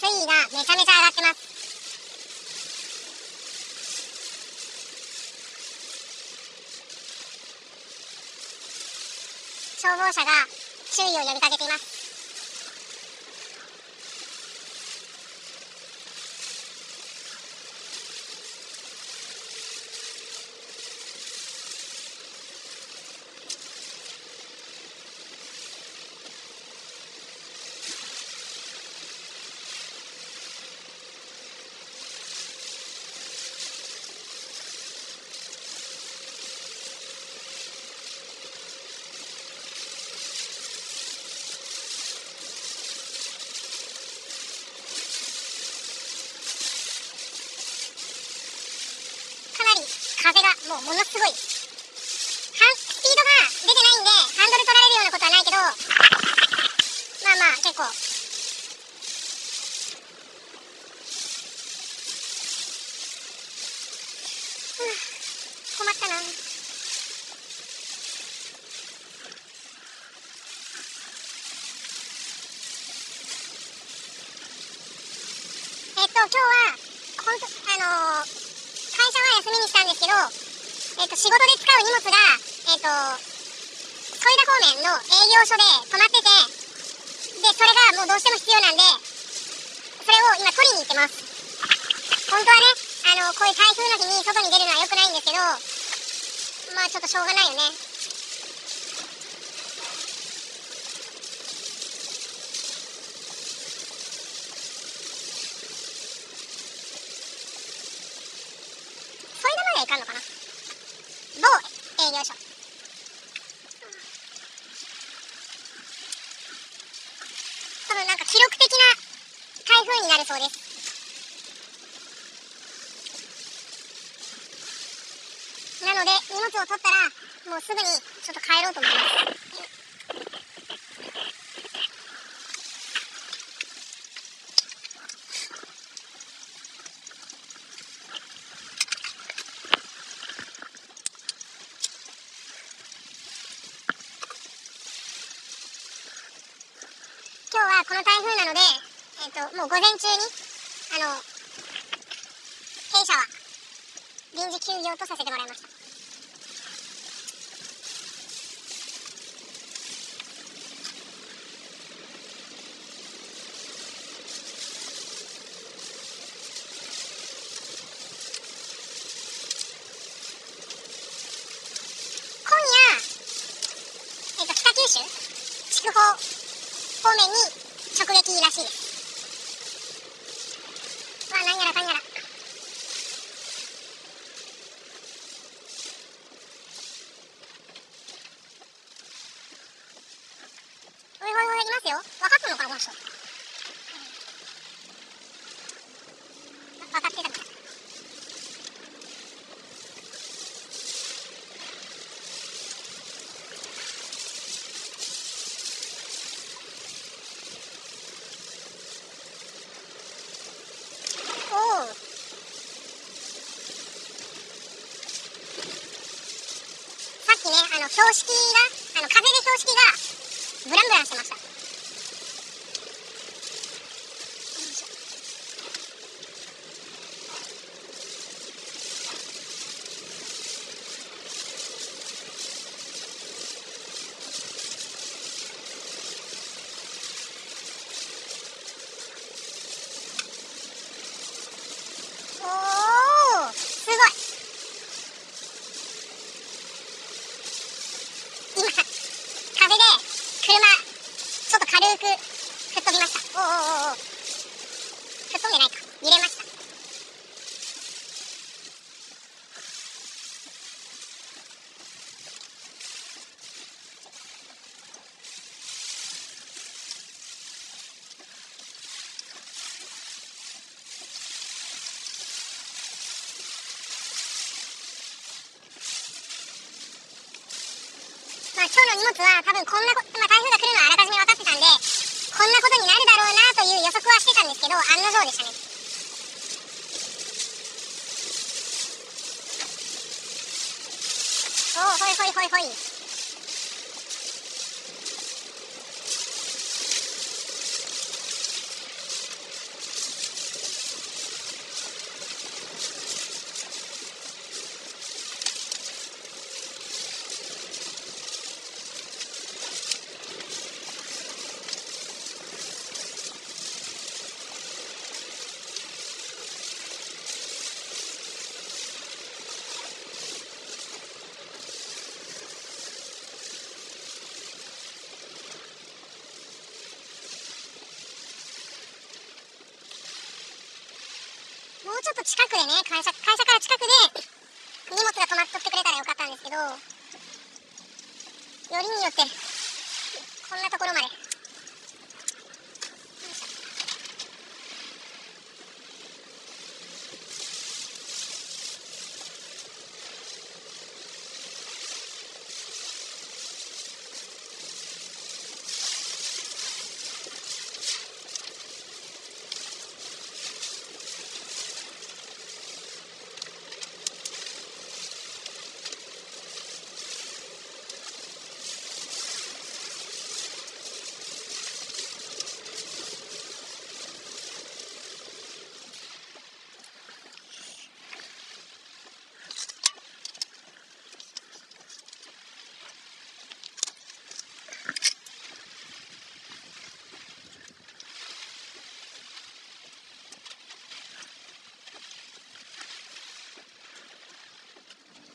水位がめちゃめちゃ上がってます。消防車が注意を呼びかけています。風がものすごい。スピードが出てないんでハンドル取られるようなことはないけど、まあまあ結構困ったな。今日は会社は休みにしたんですけど、仕事で使う荷物が添田方面の営業所で止まってて、でそれがもうどうしても必要なんで、それを今取りに行ってます。本当はね、こういう台風の日に外に出るのは良くないんですけど、まあちょっとしょうがないよね。添田まで行かんのかな、某営業所。多分なんか記録的な台風になるそうです。なので荷物を取ったらもうすぐにちょっと帰ろうと思います。今日はこの台風なので、もう午前中に弊社は臨時休業とさせてもらいました。今夜、北九州筑豊方面に直撃らしいです。なんやらかんやら。おいおいおい、いきますよ。分かったのかなこの人。分かってたのか。さっきね、標識が、風で標識がブランブランしてました。おー、すごい。今、風で車、ちょっと軽く吹っ飛びました。おーおーおーおー。吹っ飛んでないか。揺れました。まあ今日の荷物は多分こんな台風が来るのはあらかじめ分かってたんで、こんなことになるだろうなという予測はしてたんですけど、案の定でしたね。おー、ほいほいほいほい。と近くでね、会社から近くで荷物が止まっとってくれたらよかったんですけど、よりによってこんなところまで。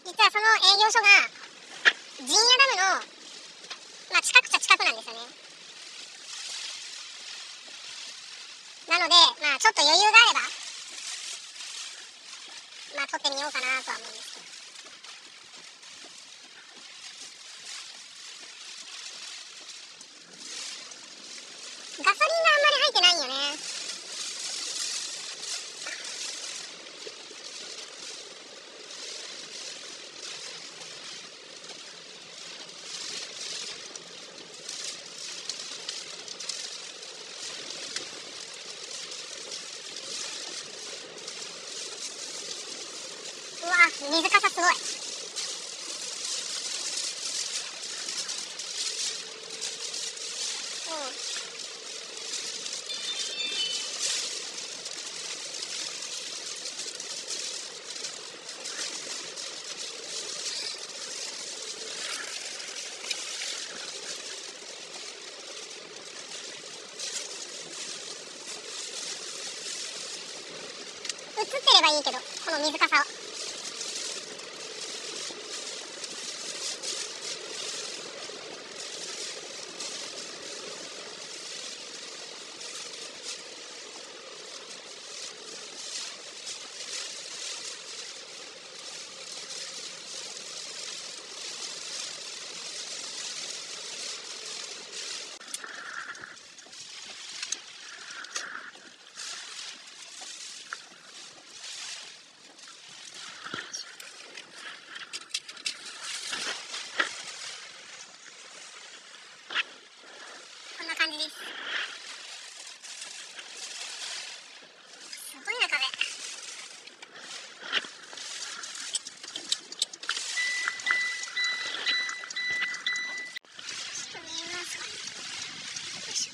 実はその営業所が陣屋ダムの、近くっちゃ近くなんですよね。なので、ちょっと余裕があれば撮ってみようかなとは思うんですけど。ガソリンがあんまり入ってないんよね。うわ、水かさすごい。映ってればいいけど、この水かさを。こんな感じです。すごいな、風。ちょっと見えますかね。よいしょ。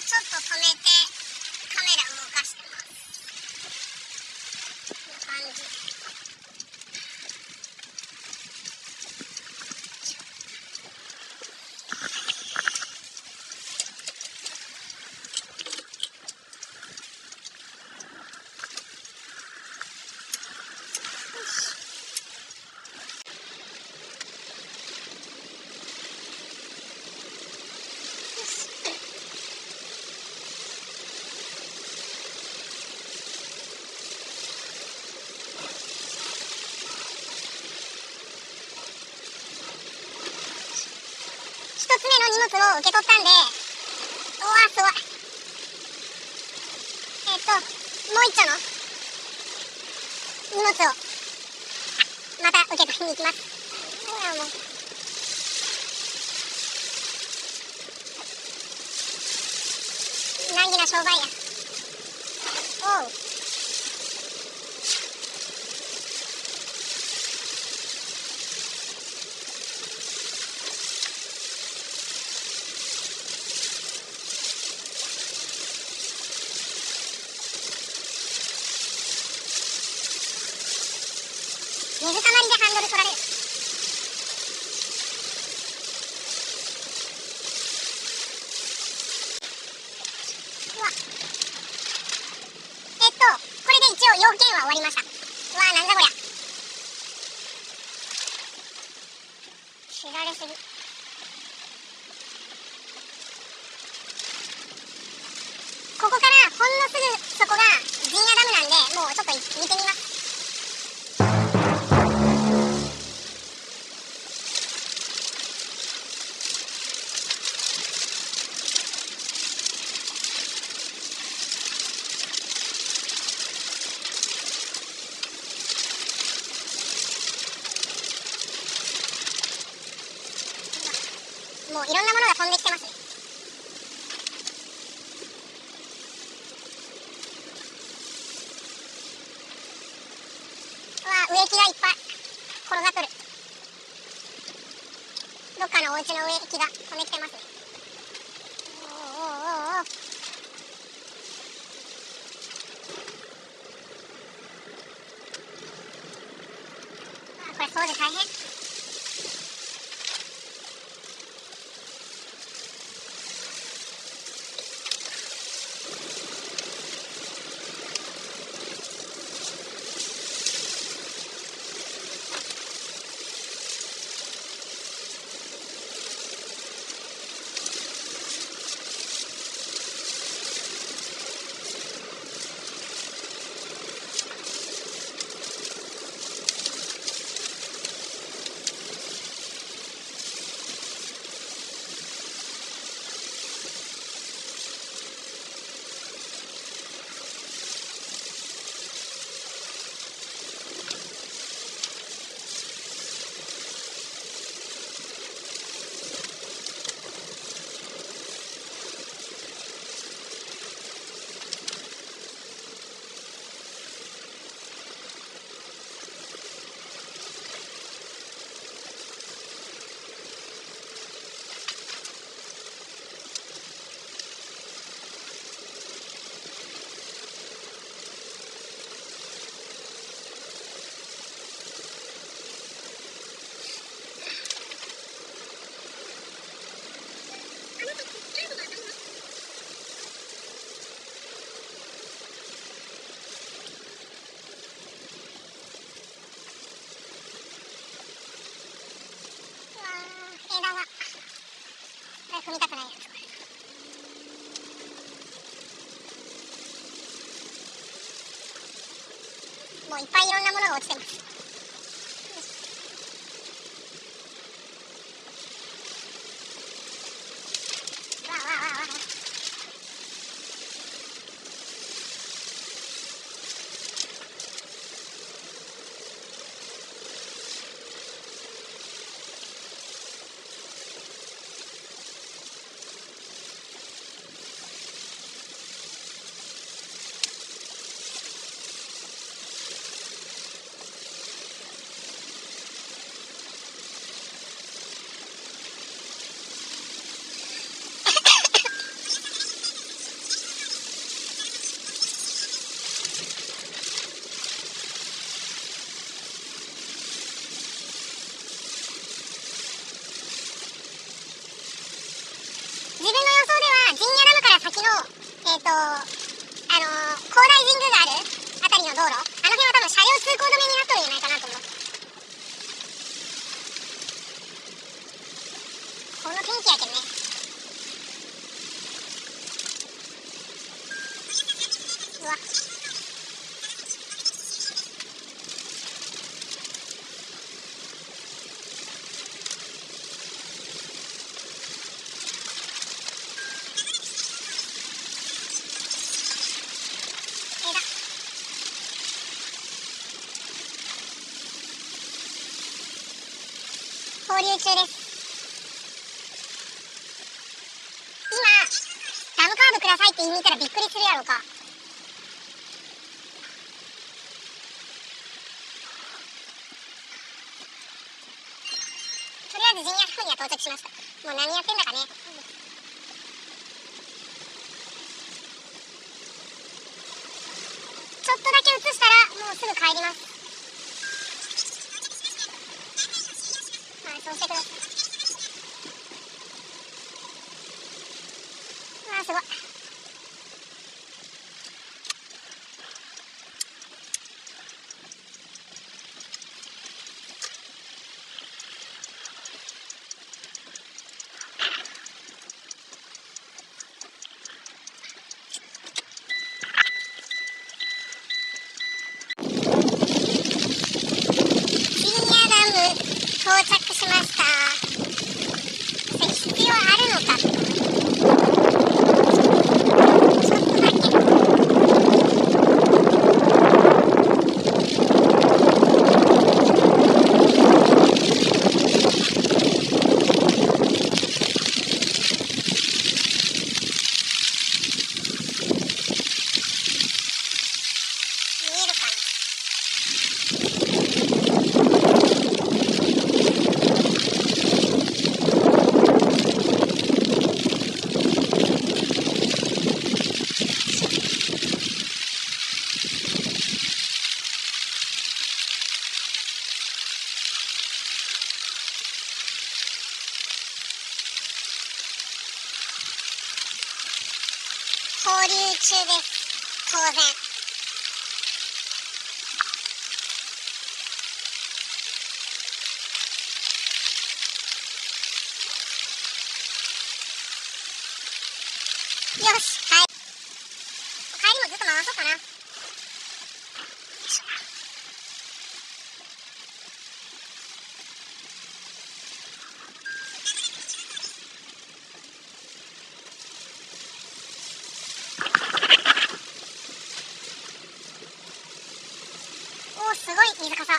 ちょっと止めてカメラ動かしてます。こんな感じ。一つ目の荷物を受け取ったんで、うわ、すごい。もう一丁の荷物をまた受け取りに行きます。うわ、もう。難儀な商売や。おう。水たまりでハンドル取られる。うわ。知られすぎ。ここからほんのすぐそこが陣屋ダムなんで、もうちょっと見てみます。もういろんなものが飛んできてますね。植木がいっぱい転がっとる。どっかのお家の植木が飛んできてますね。おーおーおーおー。これ掃除大変。枝が踏みたくないやつ。もういっぱいいろんなものが落ちてます。わあわあわあわあ。自分の予想では陣屋ダムから先の高台神宮があるあたりの道路、あの辺は多分車両通行止めになっとるんじゃないかなと思う。この天気やけんね。うわ、放流中です。今ダムカードくださいって言いに行ったらびっくりするやろうか。とりあえず陣屋付近には到着しました。もう何やってんだかね。ちょっとだけ映したらもうすぐ帰ります。はい、そうしてください。わあ、すごい。放流中です、当然。よし、はい。帰りもずっと回そうかな。よいしょ。おー、すごい水かさ。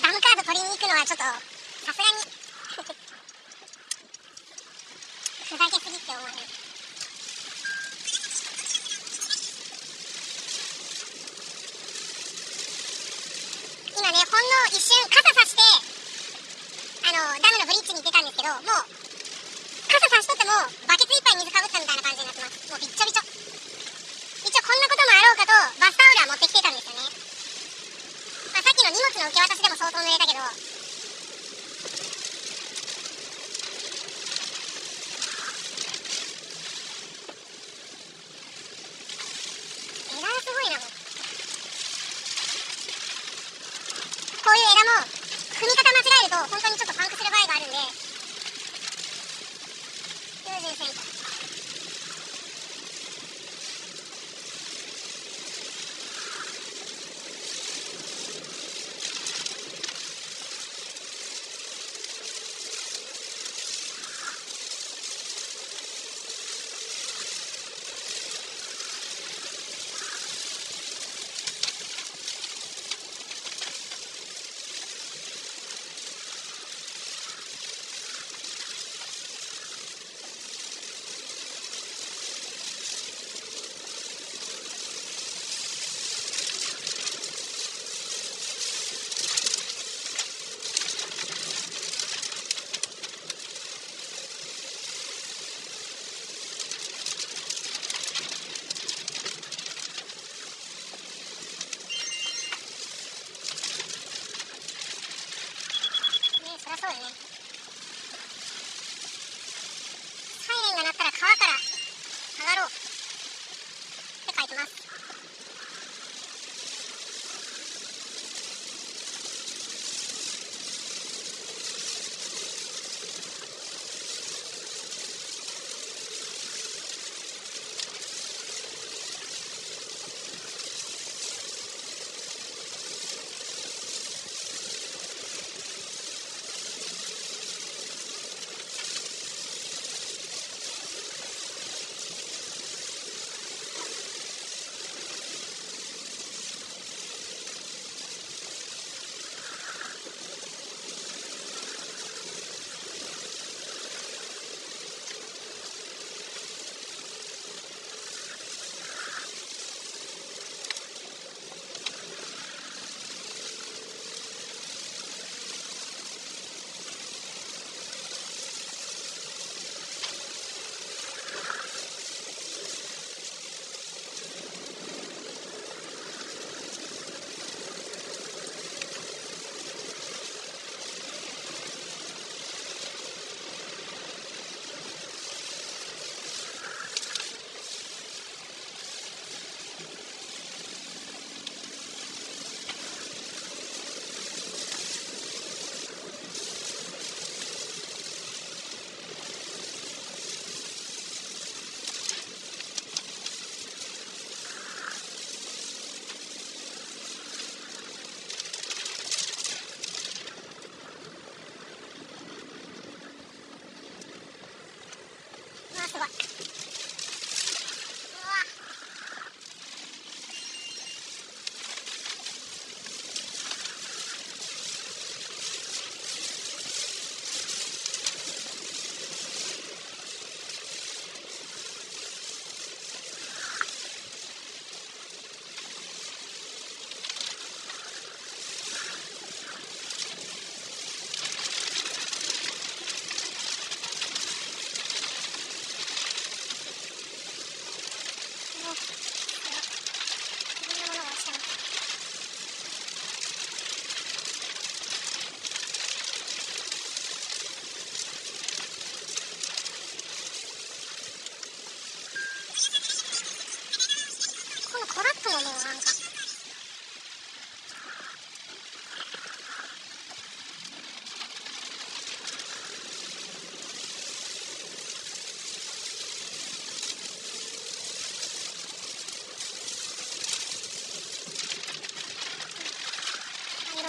ダムカード取りに行くのはちょっとさすがにふざけすぎって思うね。今ね、ほんの一瞬傘さしてダムのブリッジに出たんですけど、もう傘さしとってもバケツいっぱい水かぶったみたいな感じになってます。もうびっちょびちょ。一応こんなこともあろうかとバスタオルは持ってきてたんですよね。まあ、さっきの荷物の受け渡しでも相当濡れたけど、枝がすごいな。もうこういう枝も踏み方間違えると本当にちょっとパンクする場合があるんで、優柔選挙。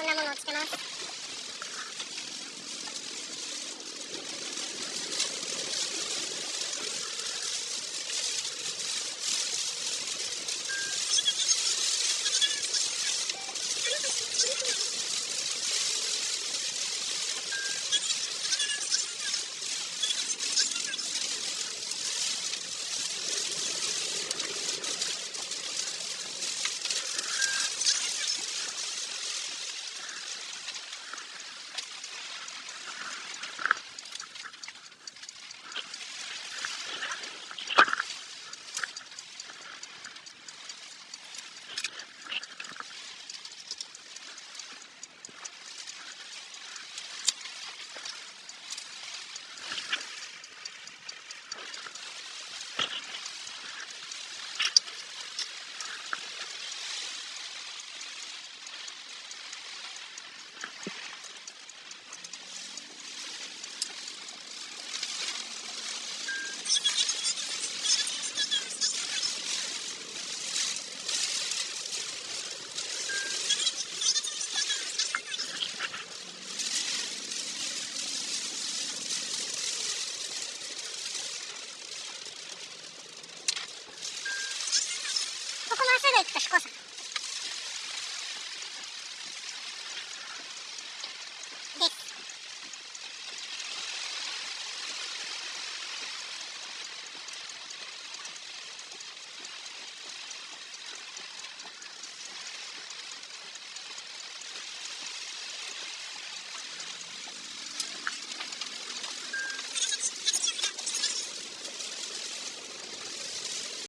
んなものを着てます。